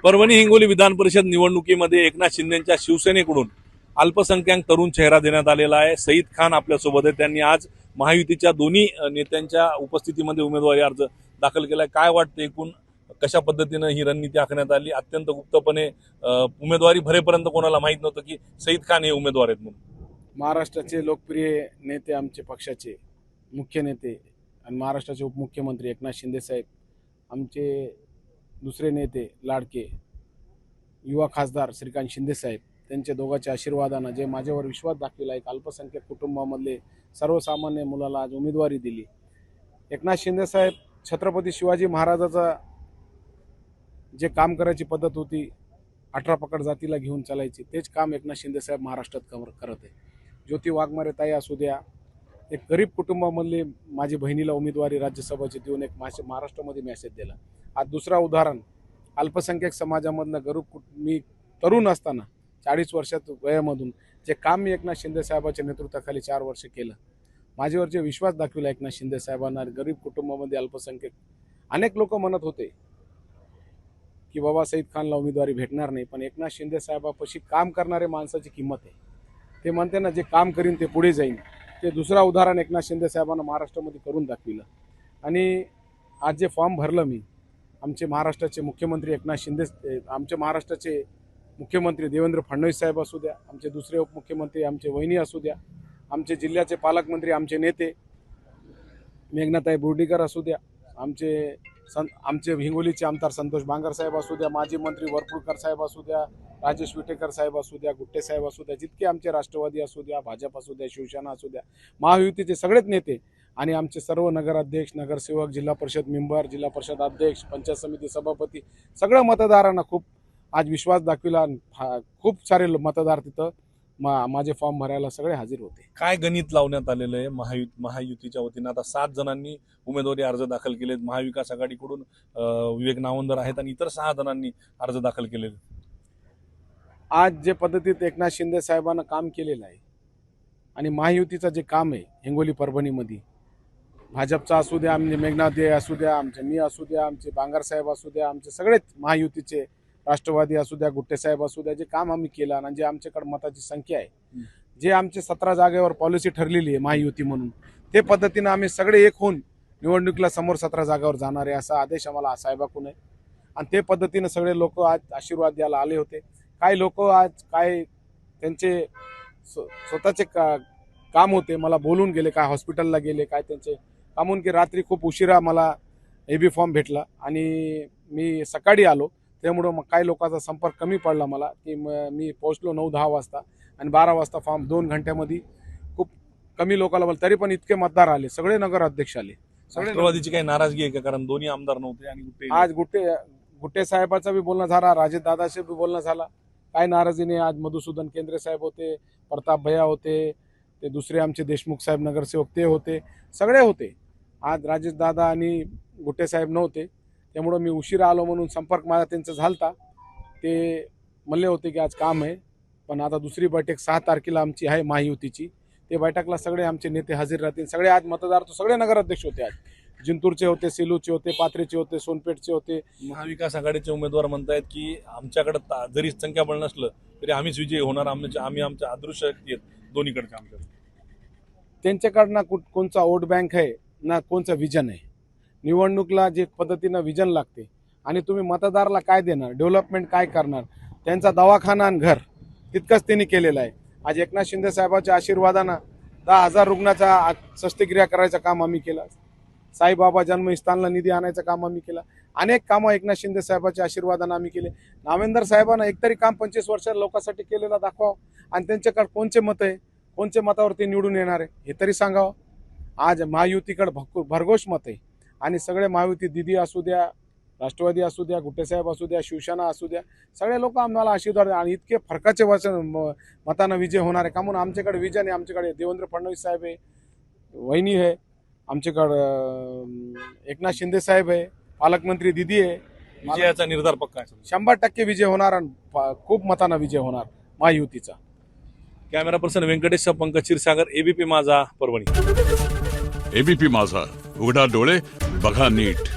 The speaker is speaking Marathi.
परभणी हिंगोली विधान परिषद निवडणुकीमध्ये एकनाथ शिंदेच्या शिवसेनेकडून अल्पसंख्याक तरुण चेहरा देण्यात आलेला आहे। सईद खान आपल्यासोबत आहे। त्यांनी आज महायुतीच्या दोन्ही नेत्यांच्या उपस्थितीमध्ये उमेदवारी अर्ज दाखल केलाय। काय वाटतं एकूण कशा पद्धतीने ही रणनीती आखण्यात आली? अत्यंत गुप्तपणे उमेदवारी भरेपर्यंत कोणाला माहित नव्हतं की सईद खान हे उमेदवार आहेत म्हणून। महाराष्ट्राचे लोकप्रिय नेते, आमचे पक्षाचे मुख्य नेते आणि महाराष्ट्राचे उपमुख्यमंत्री एकनाथ शिंदे साहेब, आमचे दुसरे नेते लाडके युवा खासदार श्रीकांत शिंदे साहेब, त्यांच्या दोघांच्या आशीर्वादानं जे माझ्यावर विश्वास दाखविला, एक अल्पसंख्याक कुटुंबामधले सर्वसामान्य मुलाला आज उमेदवारी दिली। एकनाथ शिंदे साहेब छत्रपती शिवाजी महाराजाचा जे काम करायची पद्धत होती, 18 पकड जातीला घेऊन चालायची, तेच काम एकनाथ शिंदे साहेब महाराष्ट्रात करत आहे। ज्योती वाघमारे ताई असू द्या, एक गरीब कुटुंबामधली माझी बहिणीला उमेदवारी राज्यसभेची देऊन एक महाराष्ट्रामध्ये मेसेज दिला। आज दुसरा उदाहरण, अल्पसंख्याक समाजामधनं मी तरुण असताना 40 वर्षात वयामधून जे काम मी एकनाथ शिंदे साहेबांच्या नेतृत्वाखाली 4 वर्ष केलं, माझ्यावर जे विश्वास दाखविला एकनाथ शिंदे साहेबांना, गरीब कुटुंबामध्ये अल्पसंख्याक अनेक लोक म्हणत होते की बाबा सईद खानला उमेदवारी भेटणार नाही, पण एकनाथ शिंदे साहेबापाशी काम करणारे माणसाची किंमत आहे। ते म्हणते ना, जे काम करीन ते पुढे जाईन, ते दुसरा उदाहरण एकनाथ शिंदे साहेबांना महाराष्ट्रामध्ये करून दाखविलं। आणि आज जे फॉर्म भरलं मी, आमचे महाराष्ट्राचे मुख्यमंत्री एकनाथ शिंदे, आमचे महाराष्ट्राचे मुख्यमंत्री देवेंद्र फडणवीस साहेब असू द्या, आमचे दुसरे उपमुख्यमंत्री आमचे वहिनी असू द्या, आमचे जिल्ह्याचे पालकमंत्री आमचे नेते मेघनाताई बोर्डीकर असू द्या, आमचे हिंगोलीचे आमदार संतोष बांगर साहेब असू द्या, माजी मंत्री वरपुडकर साहेब असू द्या, राजेश विटेकर साहेब असू द्या, गुट्टे साहेब असू द्या, जितके आमचे राष्ट्रवादी असू द्या, भाजप असू द्या, शिवसेना असू द्या, महायुतीचे सगळेच नेते आणि आमचे सर्व नगराध्यक्ष, नगरसेवक, जिल्हा परिषद मेंबर, जिल्हा परिषद अध्यक्ष, पंचायत समिती सभापती, सगळ्या मतदारांना खूप आज विश्वास दाखविला। खूप सारे मतदार तिथं माझे फॉर्म भरायला सगळे हजर होते। काय गणित लावण्यात आलेलं आहे महायुतीच्या वतीनं? आता 7 जणांनी उमेदवारी अर्ज दाखल केलेत। महाविकास आघाडीकडून विवेक नावंदर आहेत आणि इतर 6 जणांनी अर्ज दाखल केलेले। आज जे पद्धतीत एकनाथ शिंदे साहेबांना काम केलेलं आहे आणि महायुतीचं जे काम आहे हिंगोली परभणीमध्ये, भाजपचा असू द्या, आमचे मेघनाथ असू द्या, आमचे मी असू द्या, आमचे बांगर साहेब असू द्या, आमचे सगळेच महायुतीचे राष्ट्रवादी असू द्या, गुट्टे साहेब असू द्या, जे काम आम्ही केलं आणि जे आमच्याकडे मताची संख्या आहे, जे आमचे 17 जागेवर पॉलिसी ठरलेली आहे महायुती म्हणून, ते पद्धतीनं आम्ही सगळे एक होऊन निवडणुकीला समोर 17 जागेवर जाणार आहे असा आदेश आम्हाला साहेबाकडून आहे। आणि ते पद्धतीनं सगळे लोक आज आशीर्वाद द्यायला आले होते। काही लोक आज काय त्यांचे स्वतःचे काम होते, मला बोलून गेले, काय हॉस्पिटलला गेले, काय त्यांचे कामून की रात्री खूप उशिरा मला AB फॉर्म भेटला आणि मी सकाळी आलो, त्यामुळं मग काही लोकांचा संपर्क कमी पडला मला की मी पोहोचलो 9-10 वाजता आणि 12 वाजता फॉर्म 2 घंट्यामध्ये खूप कमी लोकांना बोल, तरी पण इतके मतदार आले, सगळे नगर अध्यक्ष आले। राष्ट्रवादीची काही नाराजगी आहे का? कारण दोन्ही आमदार नव्हते आणि आज गुट्टे साहेबाचा बी बोलणं झाला, राजेश दादाशी बी बोलणं झाला, काय नाराजी नाही। आज मधुसूदन केंद्रे साहेब होते, प्रताप भैया होते, ते दुसरे आमचे देशमुख साहेब नगरसेवक ते होते, सगळे होते। आज राजेश दादा आणि गुट्टे साहेब नव्हते, त्यामुळं मी उशिरा आलो म्हणून संपर्क माझा त्यांचा झालता। ते म्हणले होते की आज काम आहे, पण आता दुसरी बैठक 6 तारखेला आमची आहे महायुतीची, ते बैठकला सगळे आमचे नेते हजर राहतील। सगळे आज मतदार तो सगळे नगराध्यक्ष होते, आज जिंतूरचे होते, सेलूचे होते, पाथरीचे होते, सोनपेठचे होते। महाविकास आघाडीचे उमेदवार म्हणतायत की आमच्याकडे जरी संख्याबळ नसलं तरी आम्हीच विजयी होणार, आम्ही आमच्या अदृश्य शक्ती आहेत दोन्हीकडच्या आमच्या। त्यांच्याकडं ना कोणचा वोट बँक आहे ना कोणचं विजन आहे। निवडणुकीला जे पद्धतीनं विजन लागते आणि तुम्ही मतदाराला काय देणार, डेव्हलपमेंट काय करणार, त्यांचा दवाखाना आणि घर तितकंच त्यांनी केलेलं आहे। आज एकनाथ शिंदे साहेबांच्या आशीर्वादानं 10,000 रुग्णाचा शस्त्रक्रिया करायचं काम आम्ही केलं, साईबाबा जन्मस्थानला निधी आणायचं काम आम्ही केलं, अनेक कामं एकनाथ शिंदे साहेबांच्या आशीर्वादानं आम्ही केले। नावेंदर साहेबांना एकतरी काम 25 वर्षात लोकांसाठी केलेलं दाखवावं आणि त्यांच्याकडे कोणचे मत आहे, कोणच्या मतावरती निवडून येणार आहे हे तरी सांगावं। आज महायुतीकडे भरघोष मत आहे आणि सगळे महायुती दिदी असू द्या, राष्ट्रवादी असू द्या, गुट्टे साहेब असू द्या, शिवसेना असू द्या, सगळे लोक आम्हाला आशीर्वाद आणि इतके फरकाचे मतानं विजय होणार आहे का म्हणून आमच्याकडे विजन आहे। आमच्याकडे देवेंद्र फडणवीस साहेब आहे, वहिनी आहे, आमच्याकडं एकनाथ शिंदे साहेब आहे, पालकमंत्री दिदी आहे। विजयाचा निर्धार पक्का आहे, 100% विजय होणार आणि खूप मतानं विजय होणार महायुतीचा। Camera person Vyankatesh Pankaj Kshirsagar, ABP Majha, Parbhani. ABP माझा, उघडा डोळे बघा नीट।